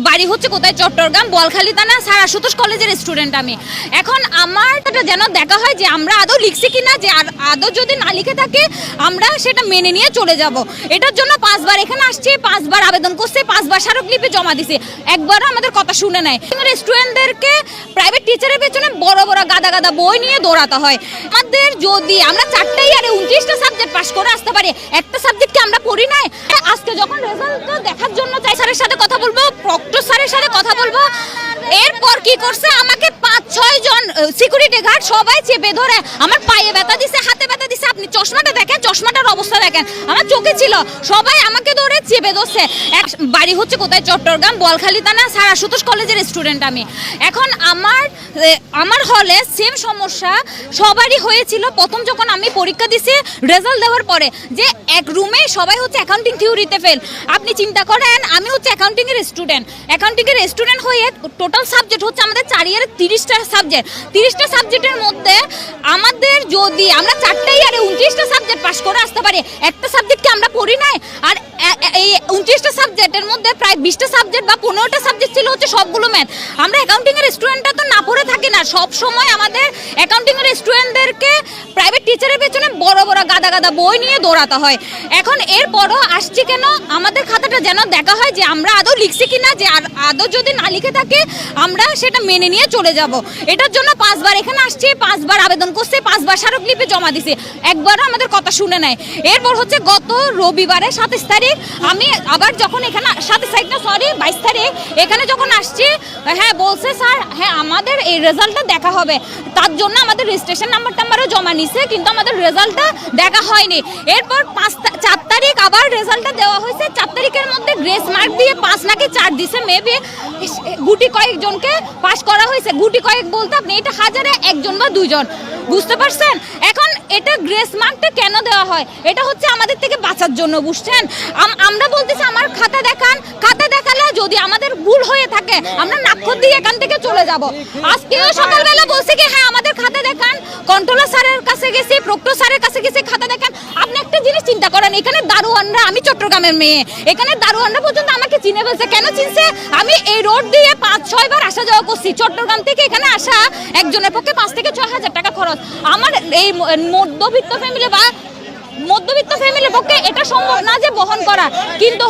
বাড়ি হচ্ছে কোথায়, চট্টগ্রাম বলখালী থানা স্যার আশুতোষ কলেজের স্টুডেন্ট আমি। এখন আমার যেন দেখা হয় যে আমরা আদৌ লিখছি কিনা, যে আদৌ যদি না লিখে থাকে আমরা সেটা মেনে নিয়ে চলে যাব। এটার জন্য 5 বার এখানে আসছি, 5 বার আবেদন করছি, 5 বার স্মারকলিপি জমা দিছি, একবারও আমাদের কথা শুনে নাই। স্টুডেন্টদেরকে প্রাইভেট টিচারের পেছনে বড় বড় গাদা গাদা বই নিয়ে দৌড়াতে হয়। আমাদের যদি আমরা 4টা ইয়ারে 29টা সাবজেক্ট পাস করে আসতে পারি, একটা সাবজেক্ট কি আমরা পড়ি নাই? আজকে যখন রেজাল্ট দেখার জন্য চাই স্যারের সাথে কথা বলবো, প্রক্টর স্যারের সাথে কথা বলবো, এরপর কি করছে আমাকে 5-6 জন সিকিউরিটি গার্ড সবাই চেপে ধরে আমার পায়ে ব্যথা দিছে, হাতে ব্যথা দিছে। আপনি চশমাটা দেখেন, চশমাটার অবস্থা দেখেন, আমার চোখে ছিল। সবাই আমাকে ধরে চেপে ধরছে। বাড়ি হচ্ছে কোথায়, চট্টগ্রাম বলখালী থানা স্যার আশুতোষ কলেজের স্টুডেন্ট আমি। এখন আমার হলে সেম সমস্যা সবারই হয়েছিল। প্রথম যখন আমি পরীক্ষা দিছি রেজাল্ট দেওয়ার পরে, যে এক রুমে সবাই হচ্ছে অ্যাকাউন্টিং থিওরিতে ফেল। আপনি চিন্তা করেন আমি হচ্ছে অ্যাকাউন্টিংয়ের স্টুডেন্ট হয়ে টোটাল সাবজেক্ট হচ্ছে আমাদের 4 ইয়ারে 30টা সাবজেক্ট। 30টা সাবজেক্টের মধ্যে আমাদের যদি আমরা 4টা ইয়ারে 29টা সাবজেক্ট পাস করে আসতে পারি, একটা সাবজেক্ট কি আমরা পড়ি নাই? আর এই 29টা সাবজেক্টের মধ্যে প্রায় 20টা সাবজেক্ট বা 15টা সাবজেক্ট ছিল হচ্ছে সবগুলো ম্যাথ। আমরা অ্যাকাউন্টিংয়ের স্টুডেন্টরা তো না পড়ে থাকি না, সব সময় আমাদের অ্যাকাউন্টিংয়ের স্টুডেন্টদেরকে প্রাইভেট টিচারের পেছনে বড় বড় গাদা গাদা বই নিয়ে দৌড়াতে হয়। এখন এরপরও আসছি কেন, আমাদের খাতাটা যেন দেখা হয় যে আমরা আদৌ লিখছি কিনা, যে আদৌ যদি না লিখে থাকে আমরা সেটা মেনে নিয়ে চলে যাব। এটার জন্য 5 বার এখানে আসছি, 5 বার আবেদন করছি, 5 বার স্মারকলিপি জমা দিছি, একবারও আমাদের কথা শুনে নাই। এরপর হচ্ছে গত রবিবারে 27 তারিখ আমি আবার যখন এখানে 22 তারিখ এখানে যখন আসছি, হ্যাঁ বলছে স্যার হ্যাঁ আমাদের এই রেজাল্টটা দেখা হবে। তার জন্য আমাদের রেজিস্ট্রেশন নাম্বারও জমা নিছে, কিন্তু আমাদের রেজাল্টটা দেখা হয়নি। এরপর 4 তারিখ আবার রেজাল্টটা দেওয়া হয়েছে। 4 তারিখের মধ্যে গ্রেস মার্ক দিয়ে 5 নাকি 4 দিছে, মেবি গুটি কয়েকজনকে পাস করা হয়েছে। গুটি কয়েক বলতে আপনি এটা হাজারে 1 জন বা 2 জন, বুঝতে পারছেন? এখন এটা গ্রেস মার্কটা কেন দেওয়া হয়? এটা হচ্ছে আমাদের থেকে বাঁচার জন্য, বুঝছেন? আমরা বলতেছি আমার খাতা দেখান, খাতা দেখালে যদি আমাদের ভুল হয়ে থাকে আমরা নাক্ষর দিয়ে এখান থেকে চলে যাব। আজকেও সকালবেলা বলছে কি হ্যাঁ আমাদের খাতা দেখান, কন্ট্রোলার স্যারের কাছে গেছি, প্রক্টর স্যারের কাছে গেছি, খাতা দেখান। আপনি একটা জিনিস চিন্তা করেন, এখানে দারোয়ানরা, আমি চট্টগ্রামের মেয়ে, এখানে দারোয়ানরা পর্যন্ত আমাকে চিনে ফেলছে। কেন চিনছে? আমি এই রোড দিয়ে 5-6 বার আসা যাওয়া করছি। চট্টগ্রাম থেকে এখানে আসা একজনের পক্ষে 5 থেকে 6 হাজার টাকা খরচ। আমার এই মধ্যবিত্ত ফ্যামিলির পক্ষে এটা সম্ভব না যে বহন করা, কিন্তু